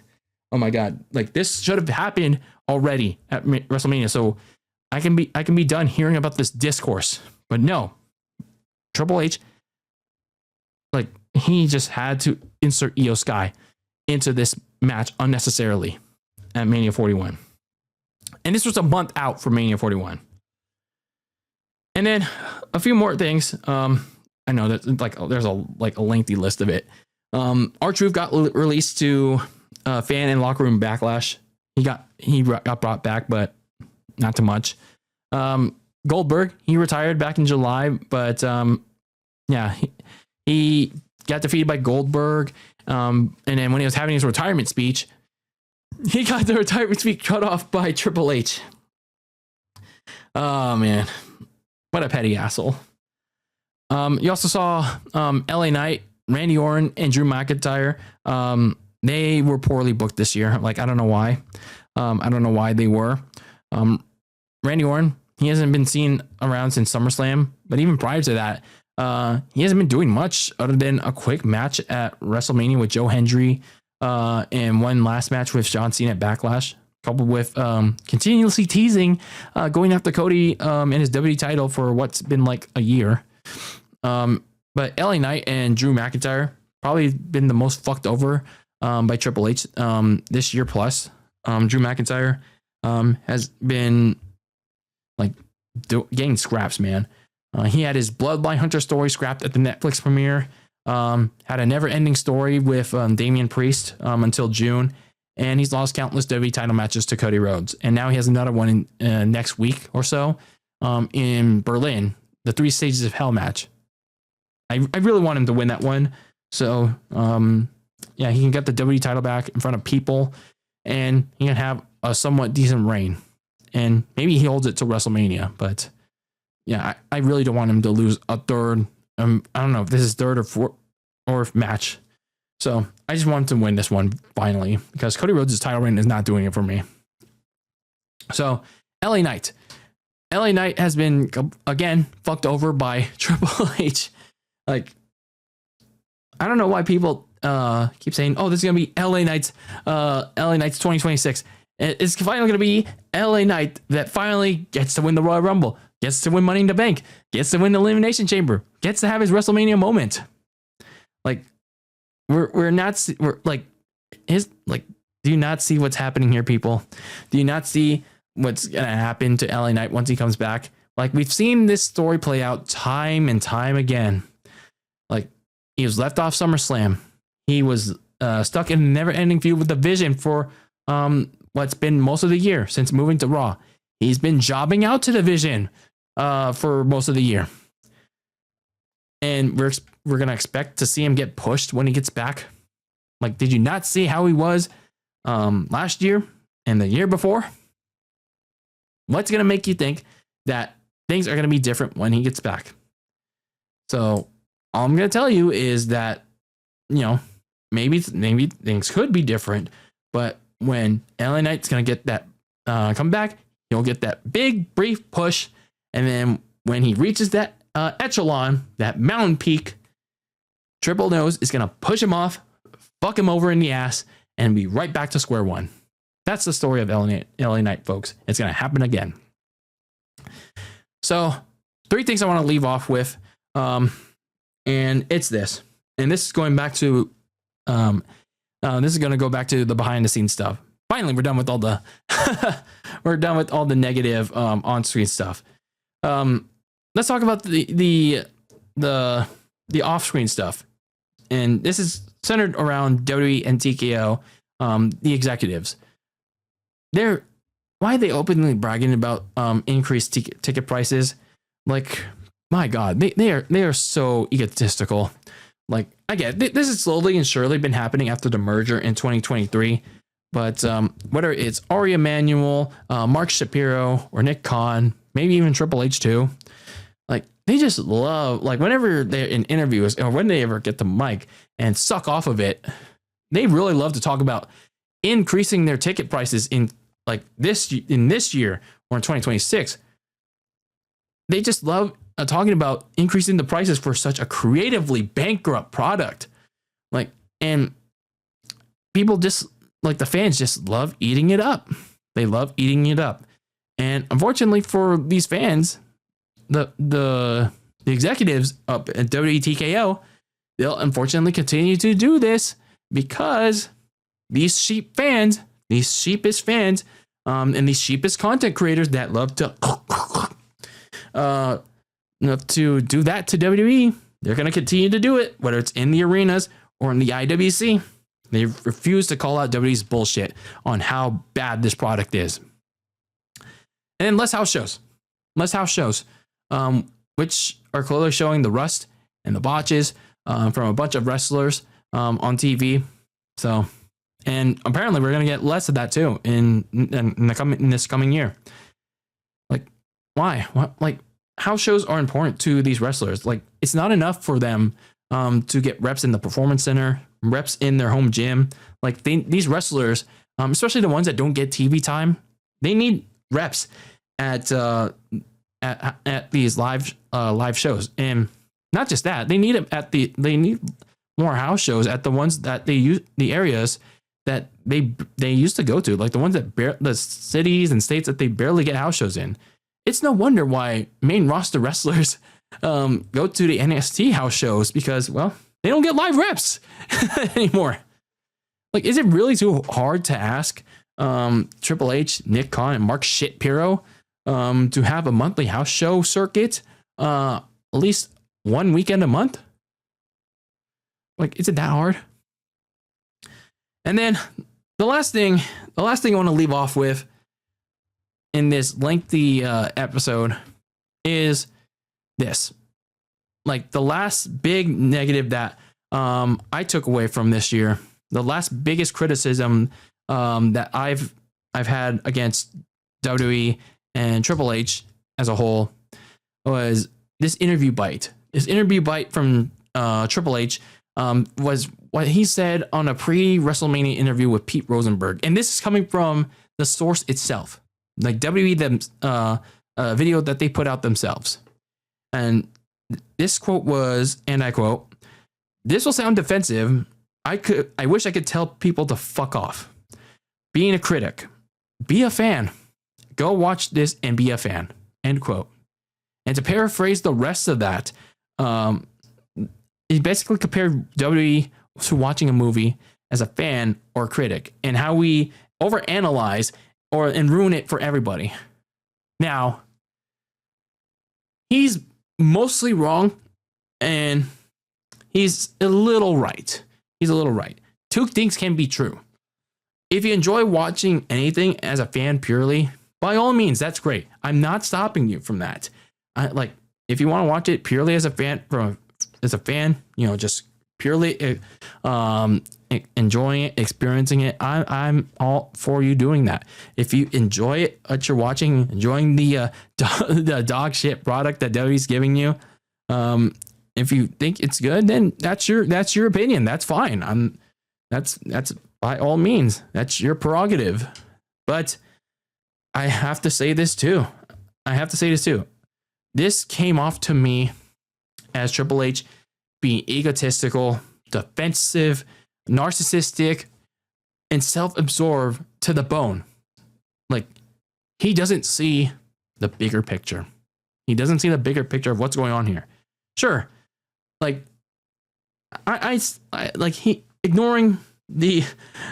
like this should have happened already at WrestleMania, so I can be done hearing about this discourse. But no, Triple H, like he just had to insert Io Sky into this match unnecessarily at Mania 41, and this was a month out for Mania 41. And then a few more things. I know that there's a lengthy list of it. R-Truth got released to fan and locker room backlash. He got brought back, but not too much. Goldberg, he retired back in July, but he got defeated by Goldberg. And then when he was having his retirement speech, he got the retirement speech cut off by Triple H. Oh man, what a petty asshole. You also saw LA Knight, Randy Orton, and Drew McIntyre. They were poorly booked this year. Like, I don't know why. I don't know why they were. Randy Orton, he hasn't been seen around since SummerSlam, but even prior to that, he hasn't been doing much other than a quick match at WrestleMania with Joe Hendry, and one last match with John Cena at Backlash, coupled with continuously teasing going after Cody and his WWE title for what's been like a year. But LA Knight and Drew McIntyre probably been the most fucked over by Triple H this year plus. Drew McIntyre has been like getting scraps, man. He had his Bloodline Hunter story scrapped at the Netflix premiere. Had a never-ending story with Damian Priest until June, and he's lost countless WWE title matches to Cody Rhodes. And now he has another one in next week or so in Berlin, the 3 Stages of Hell match. I really want him to win that one. So, yeah, he can get the WWE title back in front of people, and he can have a somewhat decent reign. And maybe he holds it till WrestleMania. But, yeah, I really don't want him to lose a third. I don't know if this is third or match. So I just want him to win this one finally, because Cody Rhodes' title reign is not doing it for me. So LA Knight. LA Knight has been, again, fucked over by Triple H. Like, I don't know why people keep saying, oh, this is going to be LA Knight's 2026. It's finally going to be LA Knight that finally gets to win the Royal Rumble, gets to win Money in the Bank, gets to win the Elimination Chamber, gets to have his WrestleMania moment. Like, we're like, do you not see what's happening here, people? Do you not see what's going to happen to LA Knight once he comes back? Like, we've seen this story play out time and time again. Like, he was left off SummerSlam. He was stuck in a never-ending feud with the Vision for what's been most of the year since moving to Raw. He's been jobbing out to the Vision for most of the year. And we're going to expect to see him get pushed when he gets back. Like, did you not see how he was last year and the year before? What's going to make you think that things are going to be different when he gets back? So all I'm going to tell you is that, you know, maybe things could be different, but when LA Knight's going to get that come back, he'll get that big brief push. And then when he reaches that echelon, that mountain peak, Triple Nose is going to push him off, fuck him over in the ass, and be right back to square one. That's the story of LA Knight, folks. It's going to happen again. So 3 things I want to leave off with. And it's this. And this is going back to, this is going to go back to the behind the scenes stuff. Finally, we're done with all the, negative on-screen stuff. Let's talk about the off-screen stuff. And this is centered around WWE and TKO, the executives. Why are they openly bragging about increased ticket prices? Like, my God, they are so egotistical. Like, I get it. This has slowly and surely been happening after the merger in 2023. But whether it's Ari Emanuel, Mark Shapiro, or Nick Khan, maybe even Triple H too, like, they just love, like, whenever they're in interviews or when they ever get the mic and suck off of it, they really love to talk about increasing their ticket prices in this year or in 2026. They just love talking about increasing the prices for such a creatively bankrupt product. Like, and people just, like, the fans just love eating it up. They love eating it up. And unfortunately for these fans, the executives up at WWE TKO, they'll unfortunately continue to do this because these sheep fans, these sheepish fans, and these sheepish content creators that love to do that to WWE, they're going to continue to do it, whether it's in the arenas or in the IWC. They refuse to call out WWE's bullshit on how bad this product is. And then less house shows, which are clearly showing the rust and the botches from a bunch of wrestlers on TV. So, and apparently we're going to get less of that too in this coming year. Like, why? Like, house shows are important to these wrestlers. Like, it's not enough for them to get reps in the performance center, reps in their home gym. Like, these wrestlers, especially the ones that don't get TV time, they need reps at these live shows. And not just that, they need them they need more house shows at the ones that they use, the areas that they used to go to, like the ones that the cities and states that they barely get house shows in. It's no wonder why main roster wrestlers go to the NXT house shows, because, well, They don't get live reps anymore. Like, is it really too hard to ask Triple H, Nick Khan, and Mark Shapiro to have a monthly house show circuit at least one weekend a month? Like, is it that hard? And then the last thing I want to leave off with in this lengthy episode is this. Like, the last big negative that I took away from this year, the last biggest criticism that I've had against WWE and Triple H as a whole was this interview bite. This interview bite from Triple H was what he said on a pre-WrestleMania interview with Pete Rosenberg. And this is coming from the source itself, like WWE, video that they put out themselves. And this quote was, and I quote, "This will sound defensive. I wish I could tell people to fuck off. Being a critic, be a fan. Go watch this and be a fan." End quote. And to paraphrase the rest of that, he basically compared WWE to watching a movie as a fan or critic, and how we overanalyze and ruin it for everybody. Now, he's mostly wrong, and he's a little right. Two things can be true. If you enjoy watching anything as a fan purely, by all means, that's great. I'm not stopping you from that. If you want to watch it purely as a fan, just purely enjoying it, experiencing it, I'm all for you doing that. If you enjoy it, what you're watching, enjoying the dog shit product that WWE's giving you, if you think it's good, then that's your opinion. That's fine. That's by all means, that's your prerogative. But I have to say this too. This came off to me as Triple H being egotistical, defensive, narcissistic, and self-absorbed to the bone. Like, he doesn't see the bigger picture. He doesn't see the bigger picture of what's going on here. Sure, like I like he ignoring the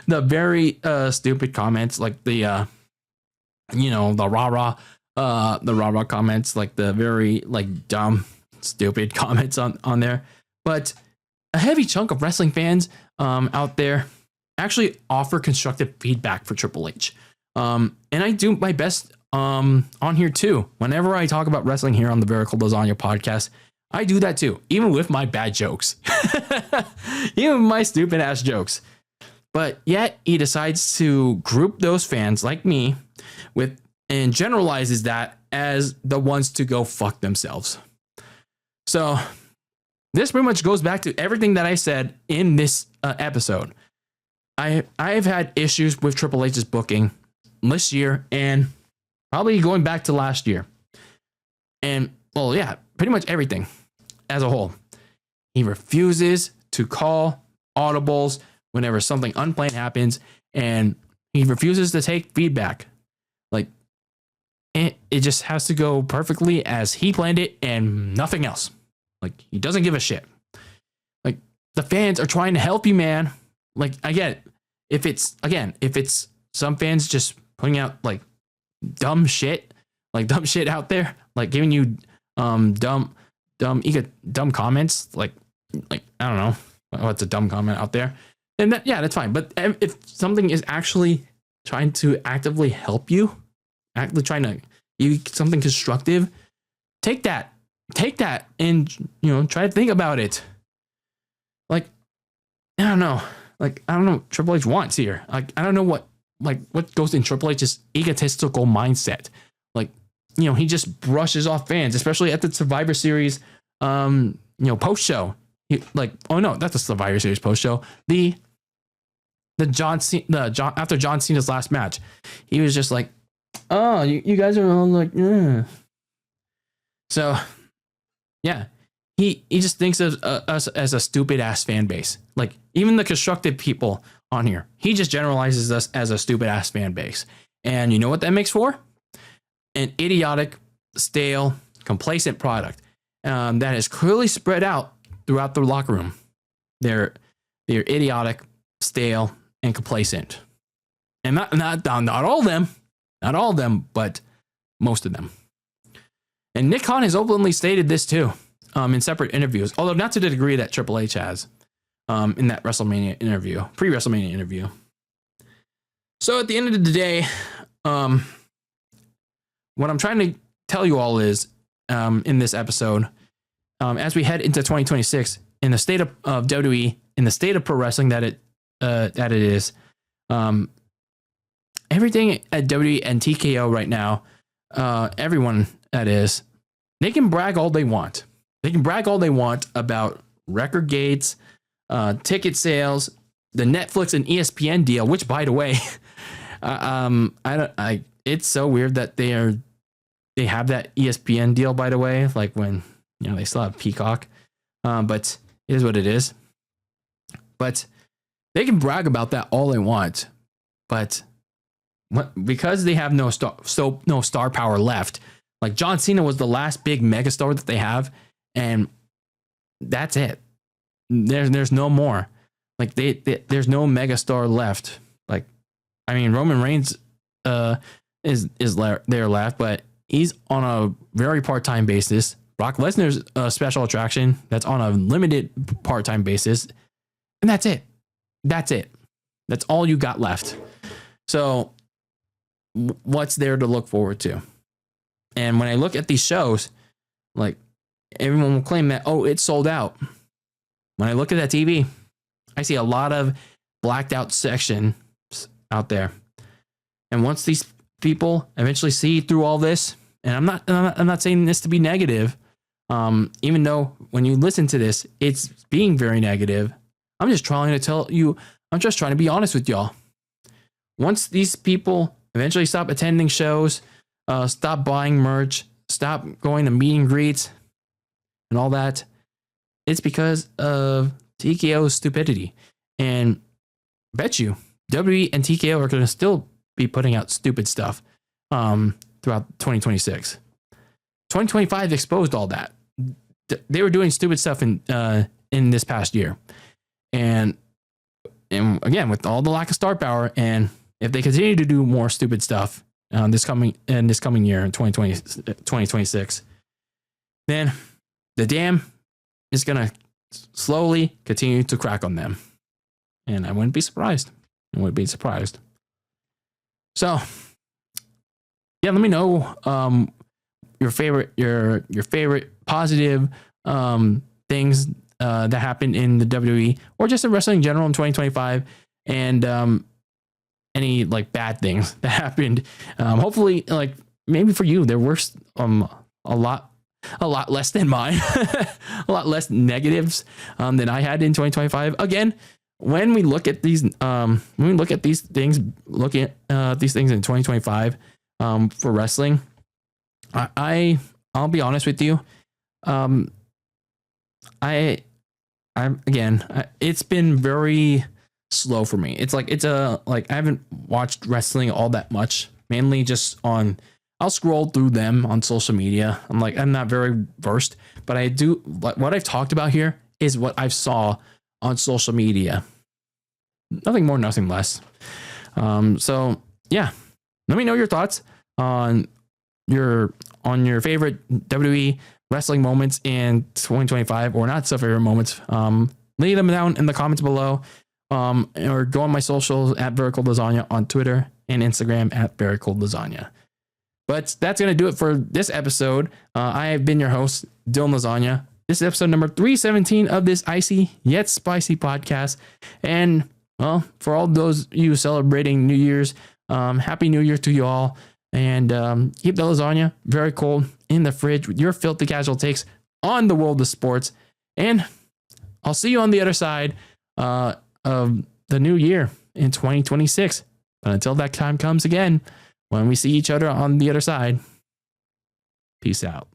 very stupid comments, like the rah-rah comments, like the very like dumb, stupid comments on there. But a heavy chunk of wrestling fans out there actually offer constructive feedback for Triple H. And I do my best on here too. Whenever I talk about wrestling here on the Very Cold Lasagna Podcast, I do that too, even with my bad jokes, even my stupid ass jokes. But yet he decides to group those fans like me with, and generalizes that as the ones to go fuck themselves. So this pretty much goes back to everything that I said in this episode. I've had issues with Triple H's booking this year and probably going back to last year. And well, yeah, pretty much everything as a whole. He refuses to call audibles whenever something unplanned happens, and he refuses to take feedback. Like, it just has to go perfectly as he planned it and nothing else. Like, he doesn't give a shit. Like, the fans are trying to help you, man. Like, I get it. If it's some fans just putting out like dumb shit out there, like giving you dumb comments, like I don't know what's a dumb comment out there, then that's fine. But if something is actually trying to actively help you, actively trying to give you something constructive, take that and try to think about it. Like, I don't know what Triple H wants here. Like, I don't know what goes in Triple H's egotistical mindset. Like, he just brushes off fans, especially at the Survivor Series, post show. Oh no, that's the Survivor Series post show. The after John Cena's last match, he was just like, "Oh, you guys are all like, eh." So, yeah, he just thinks of us as a stupid ass fan base. Like, even the constructive people on here, he just generalizes us as a stupid ass fan base. And you know what that makes for? An idiotic, stale, complacent product that is clearly spread out throughout the locker room. They're idiotic, stale, and complacent. And not all of them, but most of them. And Nick Khan has openly stated this too, in separate interviews, although not to the degree that Triple H has, in that WrestleMania interview, pre-WrestleMania interview. So at the end of the day, what I'm trying to tell you all is, in this episode, as we head into 2026, in the state of WWE, in the state of pro wrestling that it is, everything at WWE and TKO right now, everyone that is, they can brag all they want. They can brag all they want about record gates, ticket sales, the Netflix and ESPN deal, which, by the way, it's so weird that they have that ESPN deal, by the way, like when, they still have Peacock, but it is what it is. But they can brag about that all they want, but because they have no star power left, like John Cena was the last big megastar that they have, and that's it. There's no more. Like there's no megastar left. Like, I mean, Roman Reigns is there left, but he's on a very part-time basis. Brock Lesnar's a special attraction that's on a limited part-time basis, and that's it. That's all you got left. So what's there to look forward to? And when I look at these shows, like, everyone will claim that, oh, it's sold out. When I look at that TV, I see a lot of blacked out sections out there. And once these people eventually see through all this, and I'm not saying this to be negative, even though when you listen to this, it's being very negative. I'm just trying to be honest with y'all. Once these people eventually stop attending shows, stop buying merch, stop going to meet and greets and all that, it's because of TKO's stupidity. And I bet you WWE and TKO are going to still be putting out stupid stuff throughout 2026. 2025 exposed all that. They were doing stupid stuff in this past year. And again, with all the lack of star power, and if they continue to do more stupid stuff this coming year in 2026, then the dam is going to slowly continue to crack on them. And I wouldn't be surprised. So, yeah, let me know your favorite positive things that happened in the WWE or just in wrestling in general in 2025, and any like bad things that happened. Hopefully, like maybe for you, there were a lot less than mine, a lot less negatives than I had in 2025. Again, when we look at these, things in 2025 for wrestling, I'll be honest with you. It's been very slow for me. I haven't watched wrestling all that much, mainly just I'll scroll through them on social media. I'm not very versed, but I do, what I've talked about here is what I've saw on social media. Nothing more, nothing less. So yeah, let me know your thoughts on your favorite WWE wrestling moments in 2025, or not so favorite moments. Leave them down in the comments below, or go on my socials at Very Cold Lasagna on Twitter and Instagram at Very Cold Lasagna. But that's going to do it for this episode. I have been your host, Dylan Lasagna. This is episode number 317 of this icy yet spicy podcast. And, well, for all those of you celebrating New Year's, Happy New Year to you all. And keep the lasagna very cold in the fridge with your filthy casual takes on the world of sports. And I'll see you on the other side of the new year in 2026. But until that time comes again, when we see each other on the other side, peace out.